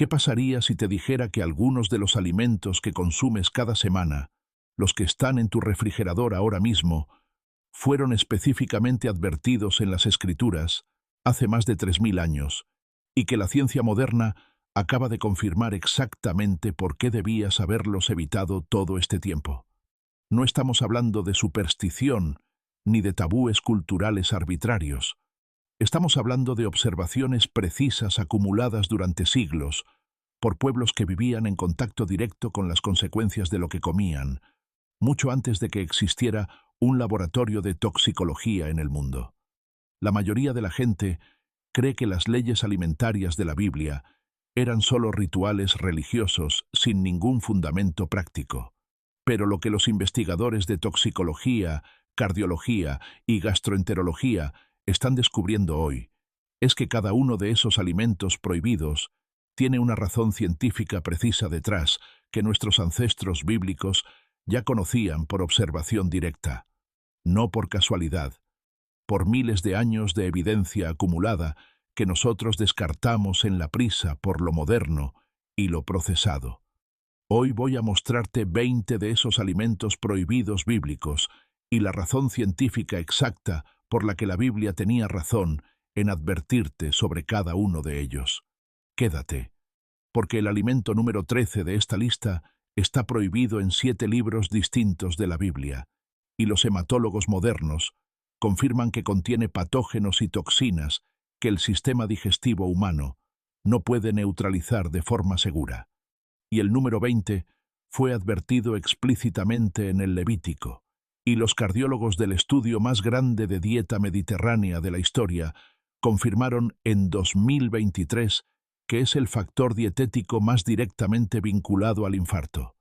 ¿Qué pasaría si te dijera que algunos de los alimentos que consumes cada semana, los que están en tu refrigerador ahora mismo, fueron específicamente advertidos en las Escrituras hace más de 3000 años, y que la ciencia moderna acaba de confirmar exactamente por qué debías haberlos evitado todo este tiempo? No estamos hablando de superstición ni de tabúes culturales arbitrarios. Estamos hablando de observaciones precisas acumuladas durante siglos por pueblos que vivían en contacto directo con las consecuencias de lo que comían, mucho antes de que existiera un laboratorio de toxicología en el mundo. La mayoría de la gente cree que las leyes alimentarias de la Biblia eran solo rituales religiosos sin ningún fundamento práctico. Pero lo que los investigadores de toxicología, cardiología y gastroenterología están descubriendo hoy es que cada uno de esos alimentos prohibidos tiene una razón científica precisa detrás que nuestros ancestros bíblicos ya conocían por observación directa, no por casualidad, por miles de años de evidencia acumulada que nosotros descartamos en la prisa por lo moderno y lo procesado. Hoy voy a mostrarte 20 de esos alimentos prohibidos bíblicos y la razón científica exacta por la que la Biblia tenía razón en advertirte sobre cada uno de ellos. Quédate, porque el alimento número 13 de esta lista está prohibido en 7 libros distintos de la Biblia, y los hematólogos modernos confirman que contiene patógenos y toxinas que el sistema digestivo humano no puede neutralizar de forma segura. Y el número 20 fue advertido explícitamente en el Levítico, y los cardiólogos del estudio más grande de dieta mediterránea de la historia confirmaron en 2023 que es el factor dietético más directamente vinculado al infarto.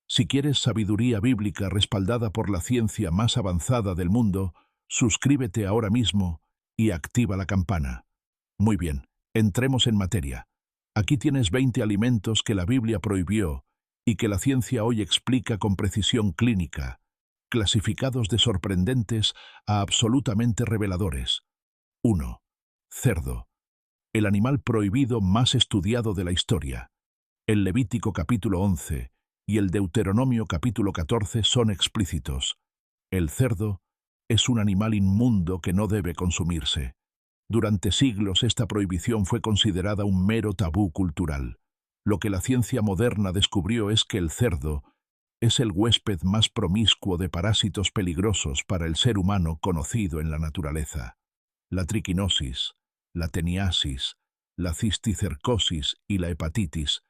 Si quieres sabiduría bíblica respaldada por la ciencia más avanzada del mundo, suscríbete ahora mismo y activa la campana. Muy bien, entremos en materia. Aquí tienes 20 alimentos que la Biblia prohibió y que la ciencia hoy explica con precisión clínica, clasificados de sorprendentes a absolutamente reveladores. 1. Cerdo, el animal prohibido más estudiado de la historia. El Levítico capítulo 11 y el Deuteronomio capítulo 14 son explícitos. El cerdo es un animal inmundo que no debe consumirse. Durante siglos esta prohibición fue considerada un mero tabú cultural. Lo que la ciencia moderna descubrió es que el cerdo es el huésped más promiscuo de parásitos peligrosos para el ser humano conocido en la naturaleza. La triquinosis, la teniasis, la cisticercosis y la hepatitis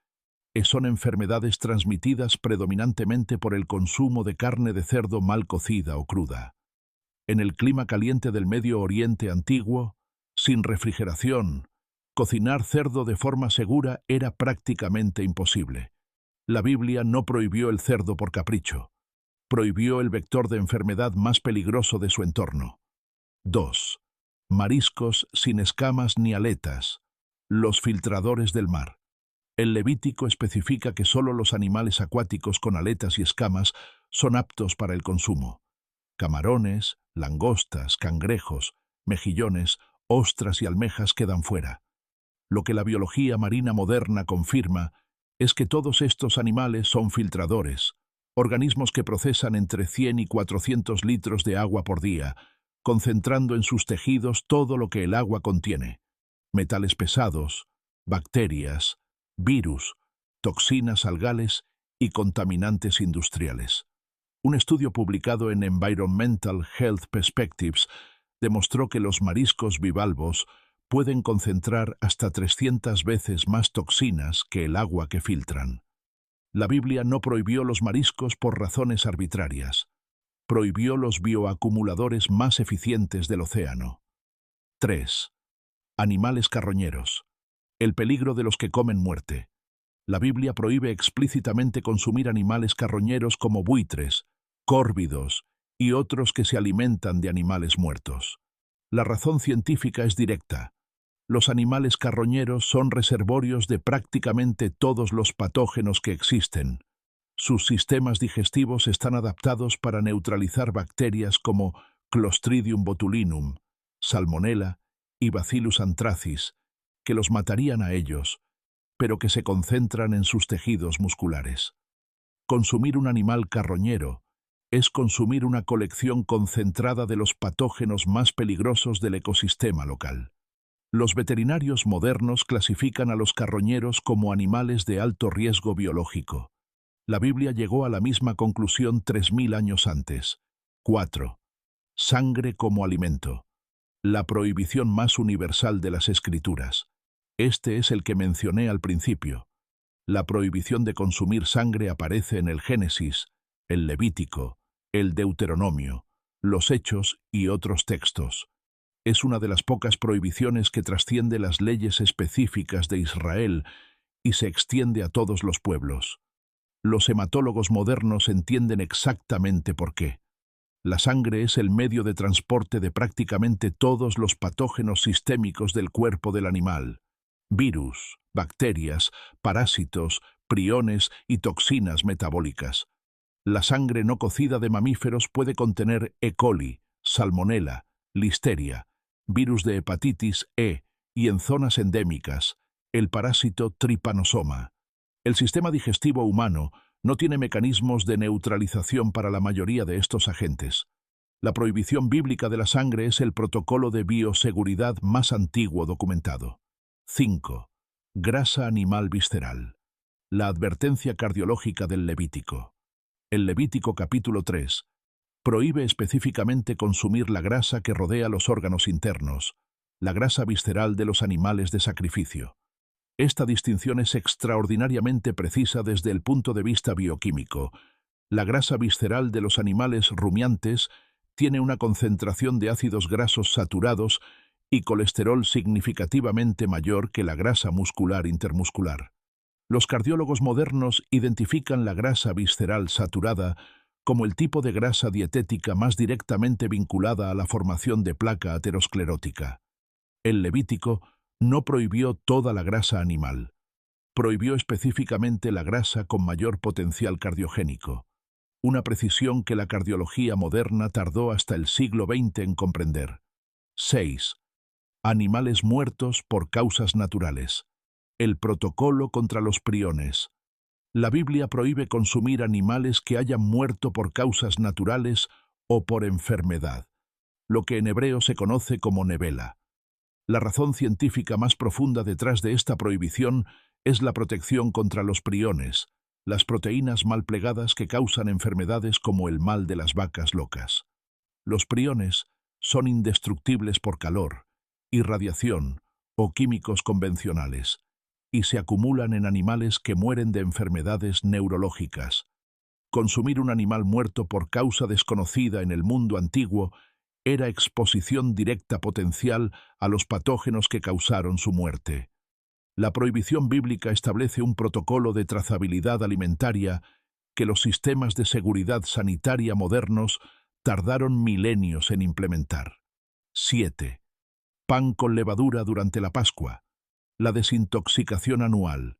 son enfermedades transmitidas predominantemente por el consumo de carne de cerdo mal cocida o cruda. En el clima caliente del Medio Oriente antiguo, sin refrigeración, cocinar cerdo de forma segura era prácticamente imposible. La Biblia no prohibió el cerdo por capricho. Prohibió el vector de enfermedad más peligroso de su entorno. 2. Mariscos sin escamas ni aletas. Los filtradores del mar. El Levítico especifica que solo los animales acuáticos con aletas y escamas son aptos para el consumo. Camarones, langostas, cangrejos, mejillones, ostras y almejas quedan fuera. Lo que la biología marina moderna confirma es que todos estos animales son filtradores, organismos que procesan entre 100 y 400 litros de agua por día, concentrando en sus tejidos todo lo que el agua contiene: metales pesados, bacterias, virus, toxinas algales y contaminantes industriales. Un estudio publicado en Environmental Health Perspectives demostró que los mariscos bivalvos pueden concentrar hasta 300 veces más toxinas que el agua que filtran. La Biblia no prohibió los mariscos por razones arbitrarias. Prohibió los bioacumuladores más eficientes del océano. 3. Animales carroñeros. El peligro de los que comen muerte. La Biblia prohíbe explícitamente consumir animales carroñeros como buitres, córvidos y otros que se alimentan de animales muertos. La razón científica es directa. Los animales carroñeros son reservorios de prácticamente todos los patógenos que existen. Sus sistemas digestivos están adaptados para neutralizar bacterias como Clostridium botulinum, Salmonella y Bacillus anthracis, que los matarían a ellos, pero que se concentran en sus tejidos musculares. Consumir un animal carroñero es consumir una colección concentrada de los patógenos más peligrosos del ecosistema local. Los veterinarios modernos clasifican a los carroñeros como animales de alto riesgo biológico. La Biblia llegó a la misma conclusión 3000 años antes. 4. Sangre como alimento. La prohibición más universal de las Escrituras. Este es el que mencioné al principio. La prohibición de consumir sangre aparece en el Génesis, el Levítico, el Deuteronomio, los Hechos y otros textos. Es una de las pocas prohibiciones que trasciende las leyes específicas de Israel y se extiende a todos los pueblos. Los hematólogos modernos entienden exactamente por qué. La sangre es el medio de transporte de prácticamente todos los patógenos sistémicos del cuerpo del animal. Virus, bacterias, parásitos, priones y toxinas metabólicas. La sangre no cocida de mamíferos puede contener E. coli, salmonela, listeria, virus de hepatitis E y en zonas endémicas, el parásito tripanosoma. El sistema digestivo humano no tiene mecanismos de neutralización para la mayoría de estos agentes. La prohibición bíblica de la sangre es el protocolo de bioseguridad más antiguo documentado. 5. Grasa animal visceral. La advertencia cardiológica del Levítico. El Levítico capítulo 3 prohíbe específicamente consumir la grasa que rodea los órganos internos, la grasa visceral de los animales de sacrificio. Esta distinción es extraordinariamente precisa desde el punto de vista bioquímico. La grasa visceral de los animales rumiantes tiene una concentración de ácidos grasos saturados y colesterol significativamente mayor que la grasa muscular intermuscular. Los cardiólogos modernos identifican la grasa visceral saturada como el tipo de grasa dietética más directamente vinculada a la formación de placa aterosclerótica. El Levítico no prohibió toda la grasa animal. Prohibió específicamente la grasa con mayor potencial cardiogénico, una precisión que la cardiología moderna tardó hasta el siglo XX en comprender. 6. Animales muertos por causas naturales. El protocolo contra los priones. La Biblia prohíbe consumir animales que hayan muerto por causas naturales o por enfermedad, lo que en hebreo se conoce como nevela. La razón científica más profunda detrás de esta prohibición es la protección contra los priones, las proteínas mal plegadas que causan enfermedades como el mal de las vacas locas. Los priones son indestructibles por calor, irradiación o químicos convencionales, y se acumulan en animales que mueren de enfermedades neurológicas. Consumir un animal muerto por causa desconocida en el mundo antiguo era exposición directa potencial a los patógenos que causaron su muerte. La prohibición bíblica establece un protocolo de trazabilidad alimentaria que los sistemas de seguridad sanitaria modernos tardaron milenios en implementar. 7. Pan con levadura durante la Pascua. La desintoxicación anual.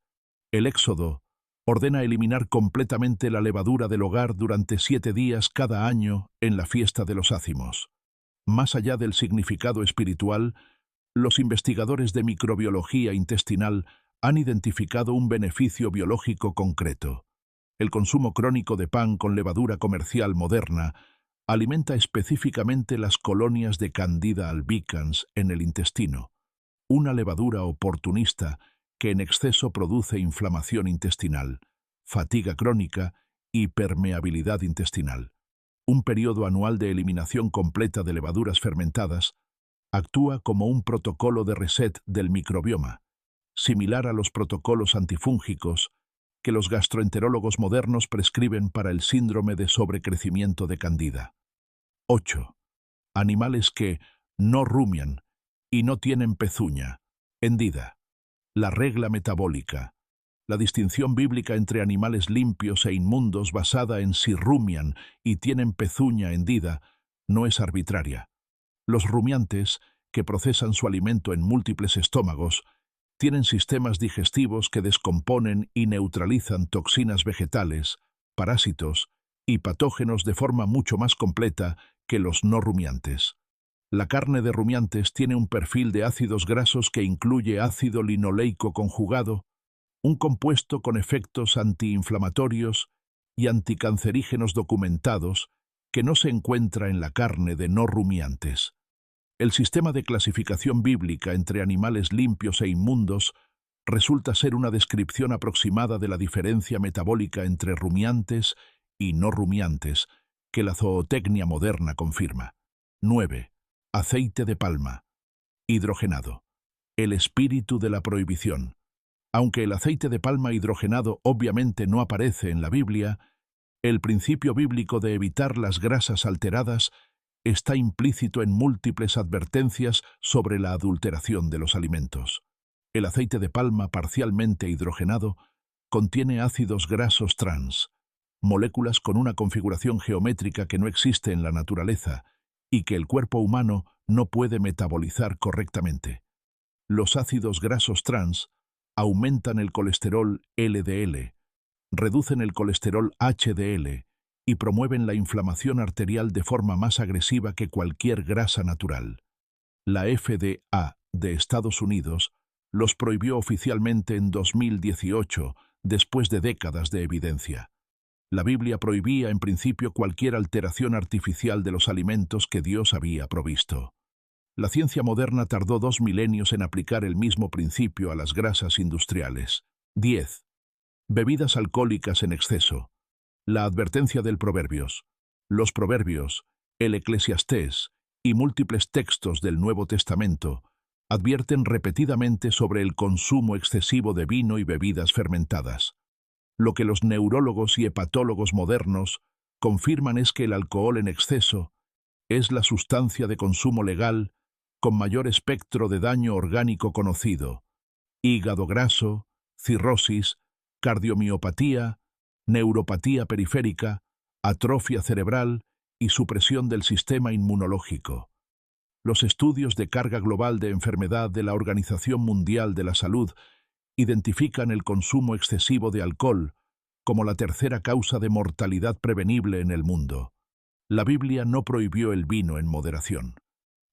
El Éxodo ordena eliminar completamente la levadura del hogar durante 7 días cada año en la fiesta de los ácimos. Más allá del significado espiritual, los investigadores de microbiología intestinal han identificado un beneficio biológico concreto. El consumo crónico de pan con levadura comercial moderna alimenta específicamente las colonias de Candida albicans en el intestino, una levadura oportunista que en exceso produce inflamación intestinal, fatiga crónica y permeabilidad intestinal. Un periodo anual de eliminación completa de levaduras fermentadas actúa como un protocolo de reset del microbioma, similar a los protocolos antifúngicos que los gastroenterólogos modernos prescriben para el síndrome de sobrecrecimiento de Candida. 8. Animales que no rumian y no tienen pezuña. Hendida. La regla metabólica. La distinción bíblica entre animales limpios e inmundos basada en si rumian y tienen pezuña hendida no es arbitraria. Los rumiantes, que procesan su alimento en múltiples estómagos, tienen sistemas digestivos que descomponen y neutralizan toxinas vegetales, parásitos y patógenos de forma mucho más completa que los no rumiantes. La carne de rumiantes tiene un perfil de ácidos grasos que incluye ácido linoleico conjugado, un compuesto con efectos antiinflamatorios y anticancerígenos documentados que no se encuentra en la carne de no rumiantes. El sistema de clasificación bíblica entre animales limpios e inmundos resulta ser una descripción aproximada de la diferencia metabólica entre rumiantes y no rumiantes, que la zootecnia moderna confirma. 9. Aceite de palma. Hidrogenado. El espíritu de la prohibición. Aunque el aceite de palma hidrogenado obviamente no aparece en la Biblia, el principio bíblico de evitar las grasas alteradas está implícito en múltiples advertencias sobre la adulteración de los alimentos. El aceite de palma parcialmente hidrogenado contiene ácidos grasos trans, moléculas con una configuración geométrica que no existe en la naturaleza y que el cuerpo humano no puede metabolizar correctamente. Los ácidos grasos trans aumentan el colesterol LDL, reducen el colesterol HDL y promueven la inflamación arterial de forma más agresiva que cualquier grasa natural. La FDA de Estados Unidos los prohibió oficialmente en 2018, después de décadas de evidencia. La Biblia prohibía en principio cualquier alteración artificial de los alimentos que Dios había provisto. La ciencia moderna tardó 2 milenios en aplicar el mismo principio a las grasas industriales. 10. Bebidas alcohólicas en exceso. La advertencia del Proverbios. Los Proverbios, el Eclesiastés y múltiples textos del Nuevo Testamento advierten repetidamente sobre el consumo excesivo de vino y bebidas fermentadas. Lo que los neurólogos y hepatólogos modernos confirman es que el alcohol en exceso es la sustancia de consumo legal con mayor espectro de daño orgánico conocido: hígado graso, cirrosis, cardiomiopatía, neuropatía periférica, atrofia cerebral y supresión del sistema inmunológico. Los estudios de carga global de enfermedad de la Organización Mundial de la Salud identifican el consumo excesivo de alcohol como la tercera causa de mortalidad prevenible en el mundo. La Biblia no prohibió el vino en moderación.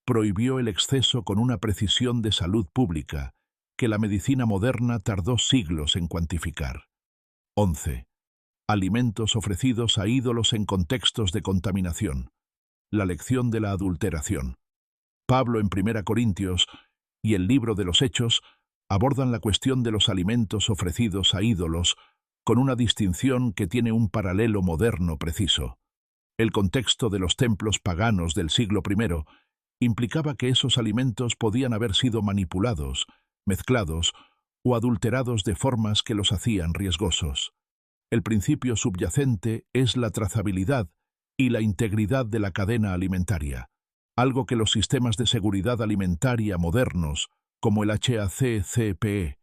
Prohibió el exceso con una precisión de salud pública que la medicina moderna tardó siglos en cuantificar. 11. Alimentos ofrecidos a ídolos en contextos de contaminación. La lección de la adulteración. Pablo en 1 Corintios y el libro de los Hechos abordan la cuestión de los alimentos ofrecidos a ídolos con una distinción que tiene un paralelo moderno preciso. El contexto de los templos paganos del siglo I implicaba que esos alimentos podían haber sido manipulados, mezclados o adulterados de formas que los hacían riesgosos. El principio subyacente es la trazabilidad y la integridad de la cadena alimentaria, algo que los sistemas de seguridad alimentaria modernos, como el HACCP,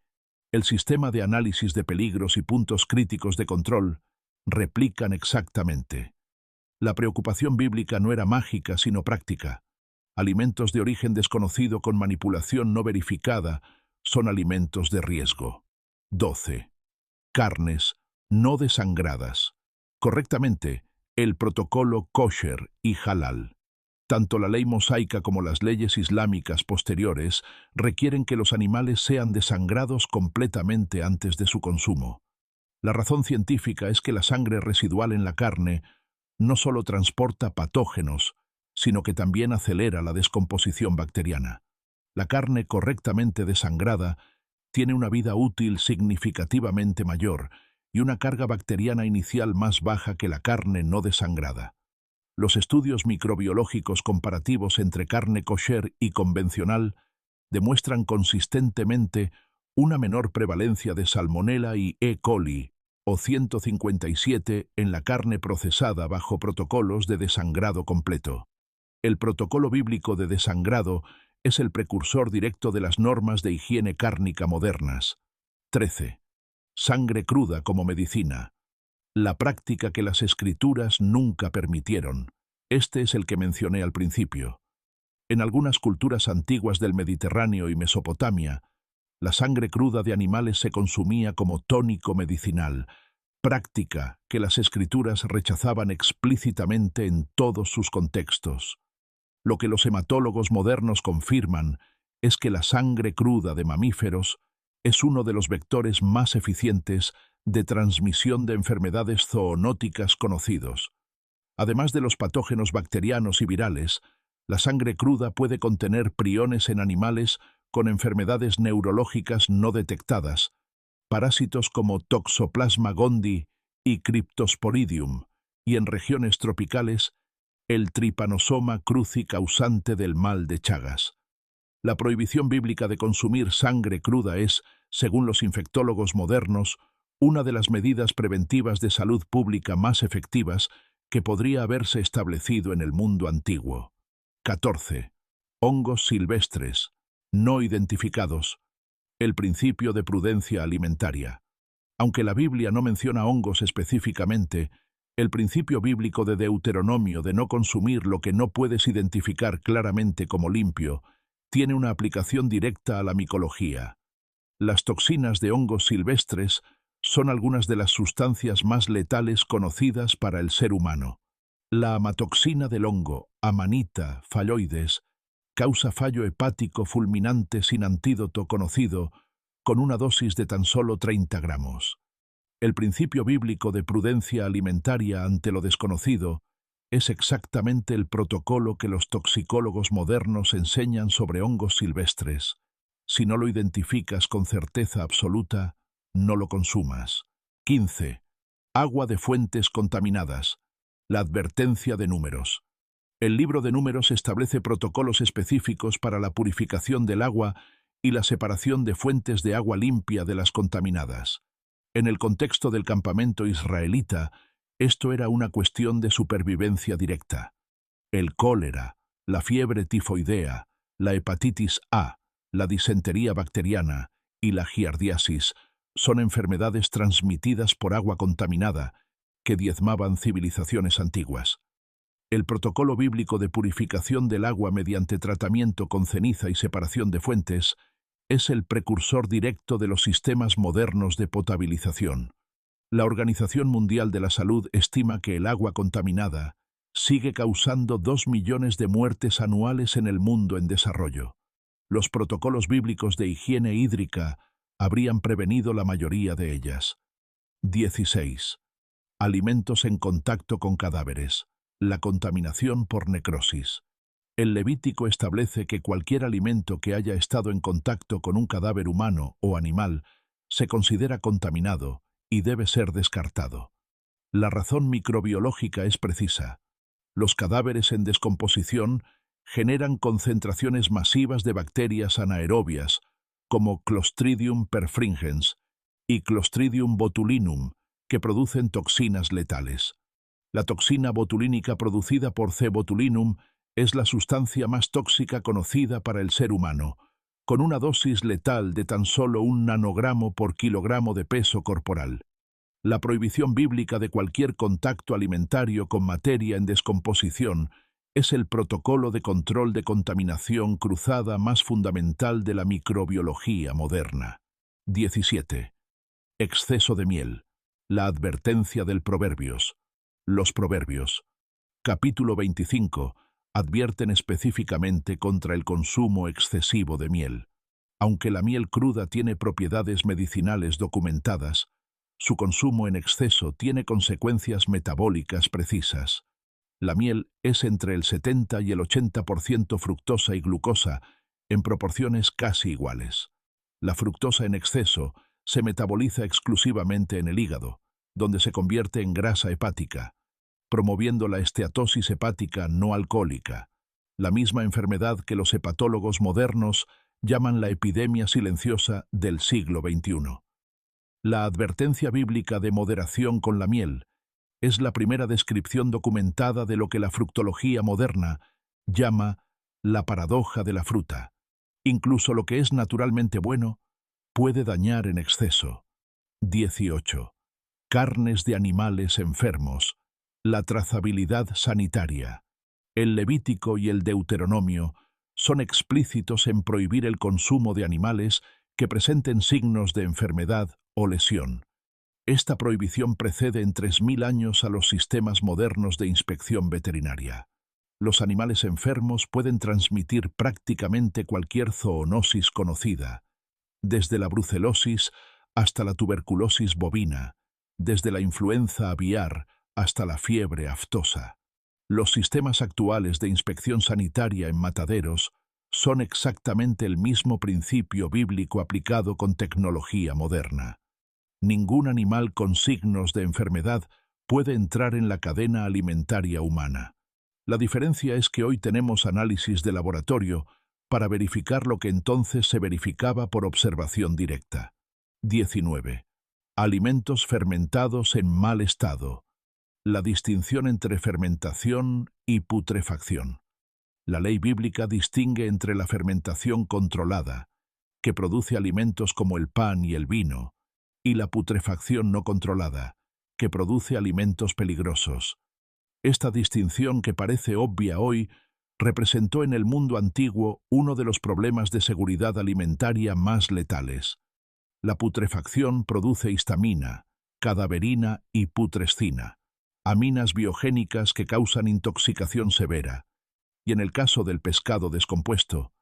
el sistema de análisis de peligros y puntos críticos de control, replican exactamente. La preocupación bíblica no era mágica, sino práctica. Alimentos de origen desconocido con manipulación no verificada son alimentos de riesgo. 12. Carnes no desangradas. Correctamente, el protocolo kosher y halal. Tanto la ley mosaica como las leyes islámicas posteriores requieren que los animales sean desangrados completamente antes de su consumo. La razón científica es que la sangre residual en la carne no solo transporta patógenos, sino que también acelera la descomposición bacteriana. La carne correctamente desangrada tiene una vida útil significativamente mayor y una carga bacteriana inicial más baja que la carne no desangrada. Los estudios microbiológicos comparativos entre carne kosher y convencional demuestran consistentemente una menor prevalencia de Salmonella y E. coli, o 157 en la carne procesada bajo protocolos de desangrado completo. El protocolo bíblico de desangrado es el precursor directo de las normas de higiene cárnica modernas. 13. Sangre cruda como medicina. La práctica que las Escrituras nunca permitieron. Este es el que mencioné al principio. En algunas culturas antiguas del Mediterráneo y Mesopotamia, la sangre cruda de animales se consumía como tónico medicinal, práctica que las Escrituras rechazaban explícitamente en todos sus contextos. Lo que los hematólogos modernos confirman es que la sangre cruda de mamíferos es uno de los vectores más eficientes de transmisión de enfermedades zoonóticas conocidos. Además de los patógenos bacterianos y virales, la sangre cruda puede contener priones en animales con enfermedades neurológicas no detectadas, parásitos como Toxoplasma gondii y Cryptosporidium, y en regiones tropicales, el Trypanosoma cruzi causante del mal de Chagas. La prohibición bíblica de consumir sangre cruda es, según los infectólogos modernos, una de las medidas preventivas de salud pública más efectivas que podría haberse establecido en el mundo antiguo. 14. Hongos silvestres, no identificados. El principio de prudencia alimentaria. Aunque la Biblia no menciona hongos específicamente, el principio bíblico de Deuteronomio de no consumir lo que no puedes identificar claramente como limpio tiene una aplicación directa a la micología. Las toxinas de hongos silvestres son algunas de las sustancias más letales conocidas para el ser humano. La amatoxina del hongo, Amanita phalloides, causa fallo hepático fulminante sin antídoto conocido, con una dosis de tan solo 30 gramos. El principio bíblico de prudencia alimentaria ante lo desconocido es exactamente el protocolo que los toxicólogos modernos enseñan sobre hongos silvestres. Si no lo identificas con certeza absoluta, no lo consumas. 15. Agua de fuentes contaminadas. La advertencia de Números. El libro de Números establece protocolos específicos para la purificación del agua y la separación de fuentes de agua limpia de las contaminadas. En el contexto del campamento israelita, esto era una cuestión de supervivencia directa. El cólera, la fiebre tifoidea, la hepatitis A, la disentería bacteriana y la giardiasis son enfermedades transmitidas por agua contaminada que diezmaban civilizaciones antiguas. El protocolo bíblico de purificación del agua mediante tratamiento con ceniza y separación de fuentes es el precursor directo de los sistemas modernos de potabilización. La Organización Mundial de la Salud estima que el agua contaminada sigue causando 2 millones de muertes anuales en el mundo en desarrollo. Los protocolos bíblicos de higiene hídrica habrían prevenido la mayoría de ellas. 16. Alimentos en contacto con cadáveres. La contaminación por necrosis. El Levítico establece que cualquier alimento que haya estado en contacto con un cadáver humano o animal se considera contaminado y debe ser descartado. La razón microbiológica es precisa. Los cadáveres en descomposición generan concentraciones masivas de bacterias anaerobias, como Clostridium perfringens y Clostridium botulinum, que producen toxinas letales. La toxina botulínica producida por C. botulinum es la sustancia más tóxica conocida para el ser humano, con una dosis letal de tan solo 1 nanogramo por kilogramo de peso corporal. La prohibición bíblica de cualquier contacto alimentario con materia en descomposición es el protocolo de control de contaminación cruzada más fundamental de la microbiología moderna. 17. Exceso de miel. La advertencia del Proverbios. Los Proverbios. Capítulo 25. Advierten específicamente contra el consumo excesivo de miel. Aunque la miel cruda tiene propiedades medicinales documentadas, su consumo en exceso tiene consecuencias metabólicas precisas. La miel es entre el 70 y el 80% fructosa y glucosa, en proporciones casi iguales. La fructosa en exceso se metaboliza exclusivamente en el hígado, donde se convierte en grasa hepática, promoviendo la esteatosis hepática no alcohólica, la misma enfermedad que los hepatólogos modernos llaman la epidemia silenciosa del siglo XXI. La advertencia bíblica de moderación con la miel es la primera descripción documentada de lo que la fructología moderna llama la paradoja de la fruta. Incluso lo que es naturalmente bueno puede dañar en exceso. 18. Carnes de animales enfermos. La trazabilidad sanitaria. El Levítico y el Deuteronomio son explícitos en prohibir el consumo de animales que presenten signos de enfermedad o lesión. Esta prohibición precede en 3000 años a los sistemas modernos de inspección veterinaria. Los animales enfermos pueden transmitir prácticamente cualquier zoonosis conocida. desde la brucelosis hasta la tuberculosis bovina, desde la influenza aviar hasta la fiebre aftosa. Los sistemas actuales de inspección sanitaria en mataderos son exactamente el mismo principio bíblico aplicado con tecnología moderna. Ningún animal con signos de enfermedad puede entrar en la cadena alimentaria humana. La diferencia es que hoy tenemos análisis de laboratorio para verificar lo que entonces se verificaba por observación directa. 19. Alimentos fermentados en mal estado. La distinción entre fermentación y putrefacción. La ley bíblica distingue entre la fermentación controlada, que produce alimentos como el pan y el vino, y la putrefacción no controlada, que produce alimentos peligrosos. Esta distinción, que parece obvia hoy, representó en el mundo antiguo uno de los problemas de seguridad alimentaria más letales. La putrefacción produce histamina, cadaverina y putrescina, aminas biogénicas que causan intoxicación severa, y en el caso del pescado descompuesto,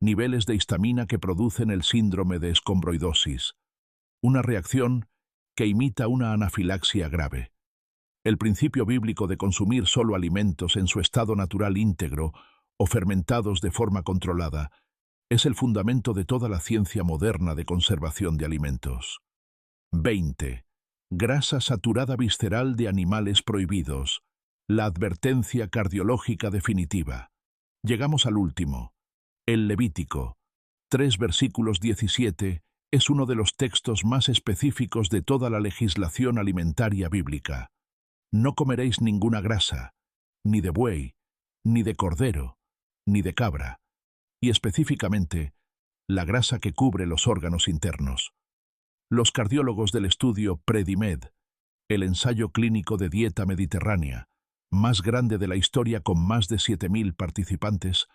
niveles de histamina que producen el síndrome de escombroidosis, una reacción que imita una anafilaxia grave. El principio bíblico de consumir solo alimentos en su estado natural íntegro o fermentados de forma controlada es el fundamento de toda la ciencia moderna de conservación de alimentos. 20. Grasa saturada visceral de animales prohibidos. La advertencia cardiológica definitiva. Llegamos al último. El Levítico, 3 versículos 17, es uno de los textos más específicos de toda la legislación alimentaria bíblica. No comeréis ninguna grasa, ni de buey, ni de cordero, ni de cabra, y específicamente, la grasa que cubre los órganos internos. Los cardiólogos del estudio Predimed, el ensayo clínico de dieta mediterránea, más grande de la historia con más de 7.000 participantes,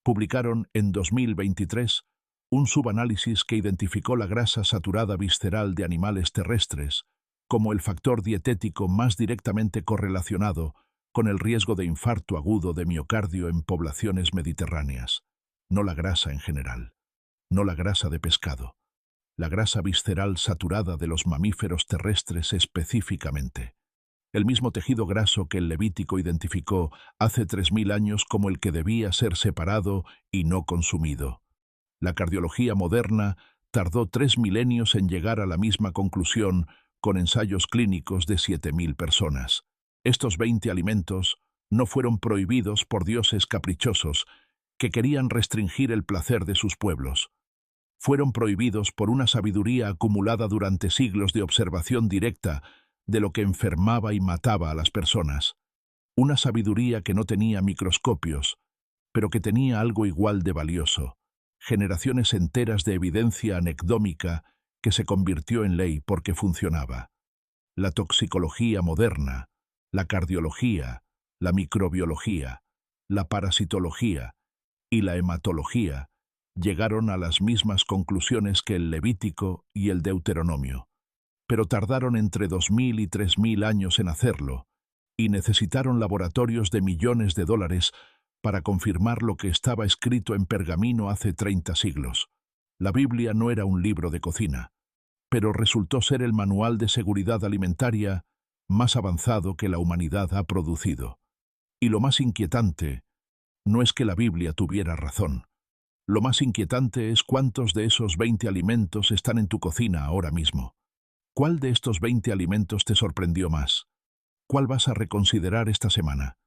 publicaron en 2023 un subanálisis que identificó la grasa saturada visceral de animales terrestres como el factor dietético más directamente correlacionado con el riesgo de infarto agudo de miocardio en poblaciones mediterráneas. No la grasa en general, no la grasa de pescado, la grasa visceral saturada de los mamíferos terrestres específicamente. El mismo tejido graso que el Levítico identificó hace 3.000 años como el que debía ser separado y no consumido. La cardiología moderna tardó 3 milenios en llegar a la misma conclusión con ensayos clínicos de 7.000 personas. Estos 20 alimentos no fueron prohibidos por dioses caprichosos que querían restringir el placer de sus pueblos. Fueron prohibidos por una sabiduría acumulada durante siglos de observación directa de lo que enfermaba y mataba a las personas. Una sabiduría que no tenía microscopios, pero que tenía algo igual de valioso: generaciones enteras de evidencia anecdómica que se convirtió en ley porque funcionaba. La toxicología moderna, la cardiología, la microbiología, la parasitología y la hematología llegaron a las mismas conclusiones que el Levítico y el Deuteronomio, pero tardaron entre 2.000 y 3.000 años en hacerlo, y necesitaron laboratorios de millones de dólares para confirmar lo que estaba escrito en pergamino hace 30 siglos. La Biblia no era un libro de cocina, pero resultó ser el manual de seguridad alimentaria más avanzado que la humanidad ha producido. Y lo más inquietante no es que la Biblia tuviera razón. Lo más inquietante es cuántos de esos 20 alimentos están en tu cocina ahora mismo. ¿Cuál de estos 20 alimentos te sorprendió más? ¿Cuál vas a reconsiderar esta semana?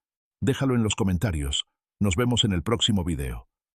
Déjalo en los comentarios. Nos vemos en el próximo video.